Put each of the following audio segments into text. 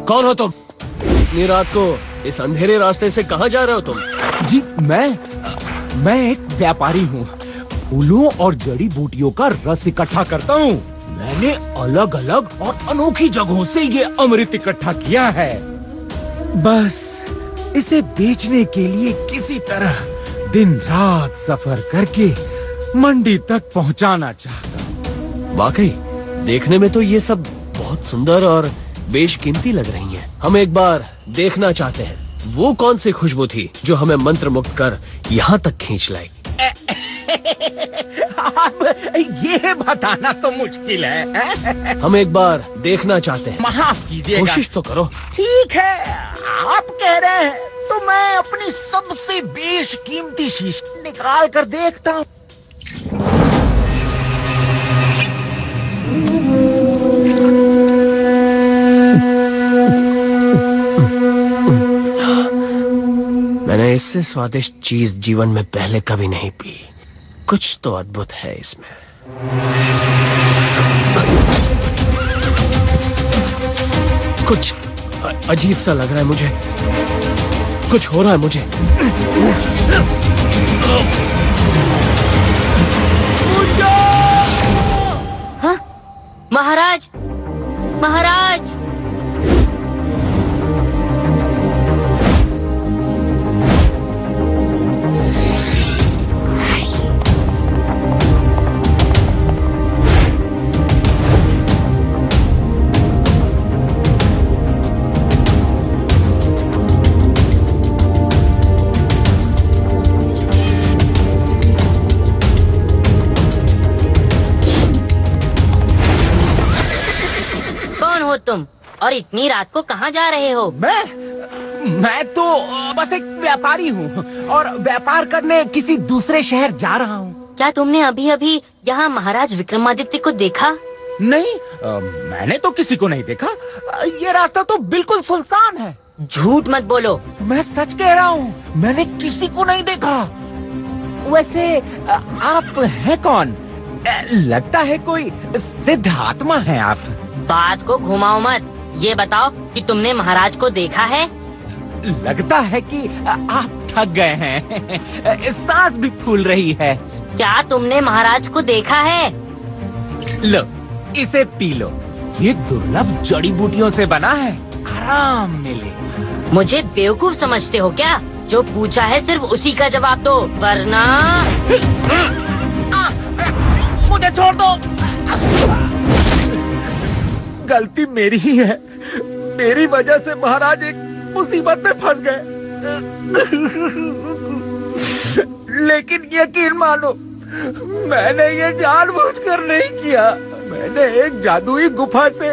कौन हो तुम? इतनी रात को इस अंधेरे रास्ते से कहाँ जा रहे हो तुम? जी मैं एक व्यापारी हूँ। फूलों और जड़ी बूटियों का रस इकट्ठा करता हूँ। मैंने अलग अलग और अनोखी जगहों से ये अमृत इकट्ठा किया है। बस इसे बेचने के लिए किसी तरह दिन रात सफर करके मंडी तक पहुँचाना चाहता हूँ। वाकई देखने में तो ये सब बहुत सुंदर और बेशकीमती लग रही हैं। हम एक बार देखना चाहते हैं वो कौन सी खुशबू थी जो हमें मंत्र मुक्त कर यहाँ तक खींच लाई। अब ये बताना तो मुश्किल है। हम एक बार देखना चाहते हैं। माफ कीजिएगा। कोशिश तो करो। ठीक है, आप कह रहे हैं तो मैं अपनी सबसे बेशकीमती शीश निकाल कर देखता हूँ। मैंने इससे स्वादिष्ट चीज जीवन में पहले कभी नहीं पी। कुछ तो अद्भुत है इसमें। कुछ अजीब सा लग रहा है मुझे। कुछ हो रहा है मुझे। हाँ? महाराज, महाराज! तुम और इतनी रात को कहाँ जा रहे हो? मैं तो बस एक व्यापारी हूँ और व्यापार करने किसी दूसरे शहर जा रहा हूँ। क्या तुमने अभी अभी यहाँ महाराज विक्रमादित्य को देखा? नहीं, मैंने तो किसी को नहीं देखा। ये रास्ता तो बिल्कुल सुनसान है। झूठ मत बोलो। मैं सच कह रहा हूँ, मैंने किसी को नहीं देखा। वैसे आप हैं कौन? लगता है कोई सिद्ध आत्मा है आप। बात को घुमाओ मत। ये बताओ कि तुमने महाराज को देखा है? लगता है कि आप थक गए हैं। सांस भी फूल रही है। क्या तुमने महाराज को देखा है? लो, इसे पी लो। ये दुर्लभ जड़ी बूटियों से बना है, आराम मिलेगा। मुझे बेवकूफ समझते हो क्या? जो पूछा है सिर्फ उसी का जवाब दो, वरना मुझे छोड़ दो। गलती मेरी ही है। मेरी वजह से महाराज एक मुसीबत में फंस गए। लेकिन यकीन मानो, मैंने ये जानबूझकर नहीं किया। मैंने एक जादुई गुफा से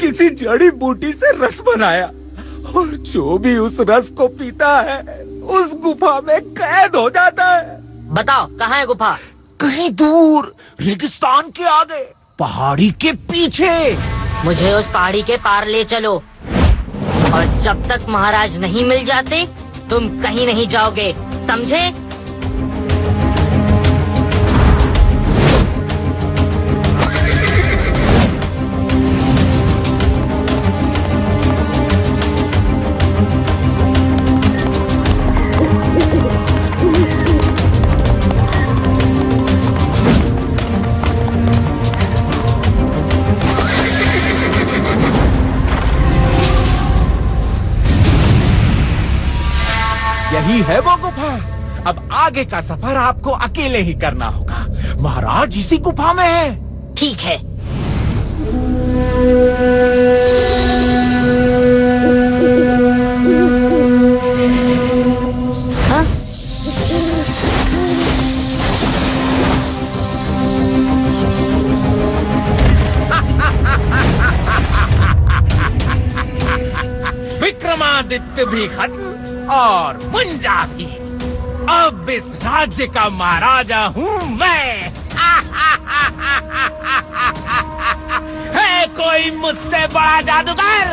किसी जड़ी बूटी से रस बनाया और जो भी उस रस को पीता है उस गुफा में कैद हो जाता है। बताओ कहाँ है गुफा? कहीं दूर, रेगिस्तान के आगे, पहाड़ी के पीछे। मुझे उस पहाड़ी के पार ले चलो और जब तक महाराज नहीं मिल जाते तुम कहीं नहीं जाओगे, समझे? यही है वो गुफा। अब आगे का सफर आपको अकेले ही करना होगा। महाराज इसी गुफा में है। ठीक है। हाँ? विक्रमादित्य भी खत्म और मुंजा भी। अब इस राज्य का महाराजा हूँ मैं। है कोई मुझसे बड़ा जादूगर?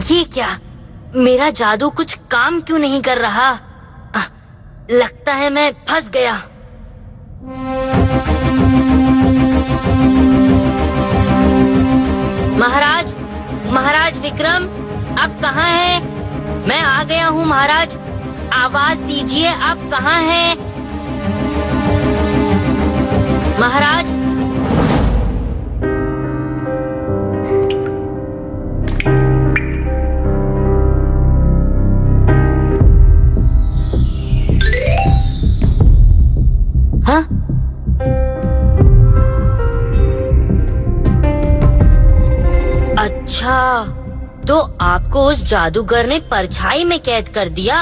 ये क्या? मेरा जादू कुछ काम क्यों नहीं कर रहा? लगता है मैं फंस गया। महाराज, महाराज विक्रम, आप कहाँ हैं? मैं आ गया हूँ महाराज, आवाज दीजिए, आप कहाँ हैं? महाराज। हाँ? अच्छा, तो आपको उस जादूगर ने परछाई में कैद कर दिया।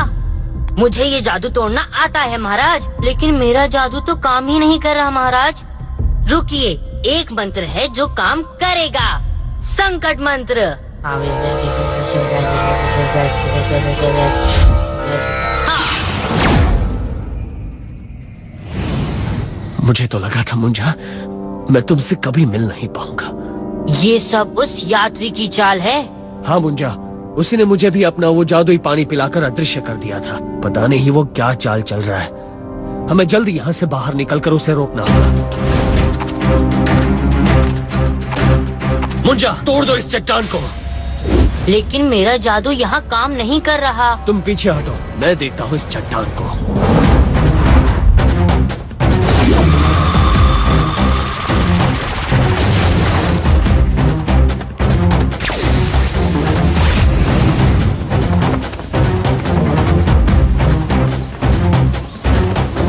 मुझे ये जादू तोड़ना आता है महाराज, लेकिन मेरा जादू तो काम ही नहीं कर रहा महाराज। रुकिए, एक मंत्र है जो काम करेगा, संकट मंत्र। मुझे तो लगा था मुंजा, मैं तुमसे कभी मिल नहीं पाऊंगा। ये सब उस यात्री की चाल है। हाँ मुंजा, उसी ने मुझे भी अपना वो जादुई पानी पिलाकर अदृश्य कर दिया था। पता नहीं वो क्या चाल चल रहा है। हमें जल्दी यहाँ से बाहर निकलकर उसे रोकना होगा। मुंजा, तोड़ दो इस चट्टान को। लेकिन मेरा जादू यहाँ काम नहीं कर रहा। तुम पीछे हटो, मैं देखता हूँ इस चट्टान को।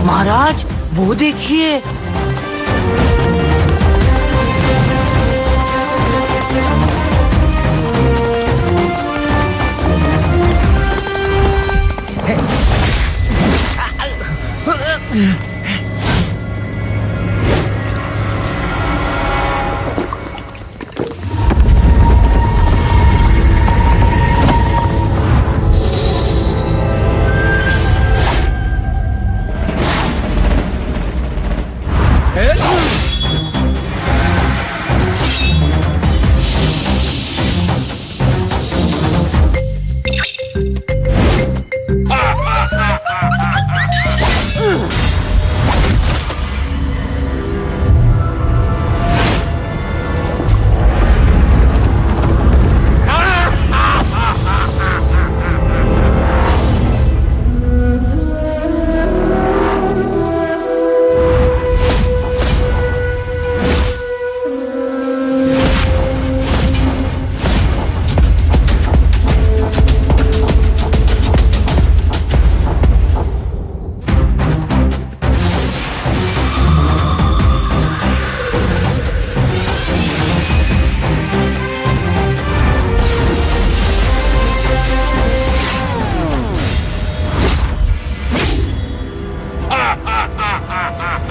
महाराज, वो देखिए।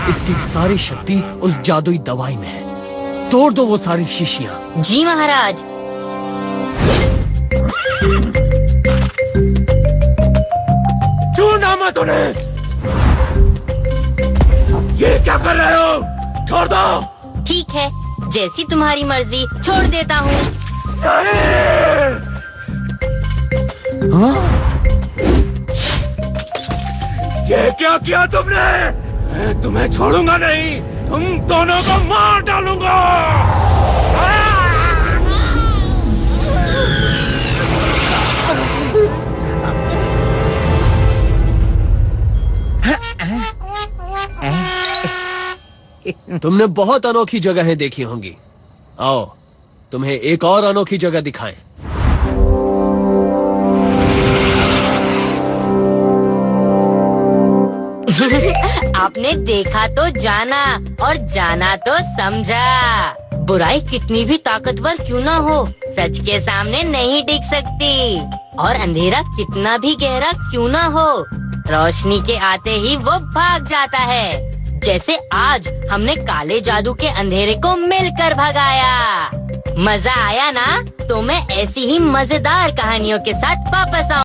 इसकी सारी शक्ति उस जादुई दवाई में है। तोड़ दो वो सारी शीशियां। जी महाराज। छूना मत उन्हें। ये क्या कर रहे हो? छोड़ दो। ठीक है, जैसी तुम्हारी मर्जी, छोड़ देता हूँ। ये क्या किया तुमने? मैं तुम्हें छोड़ूंगा नहीं, तुम दोनों को मार डालूंगा। तुमने बहुत अनोखी जगहें देखी होंगी। आओ, तुम्हें एक और अनोखी जगह दिखाएं। आपने देखा तो जाना और जाना तो समझा। बुराई कितनी भी ताकतवर क्यों ना हो, सच के सामने नहीं टिक सकती। और अंधेरा कितना भी गहरा क्यों ना हो, रोशनी के आते ही वो भाग जाता है। जैसे आज हमने काले जादू के अंधेरे को मिलकर भगाया। मजा आया ना? तो मैं ऐसी ही मजेदार कहानियों के साथ वापस आऊंगा।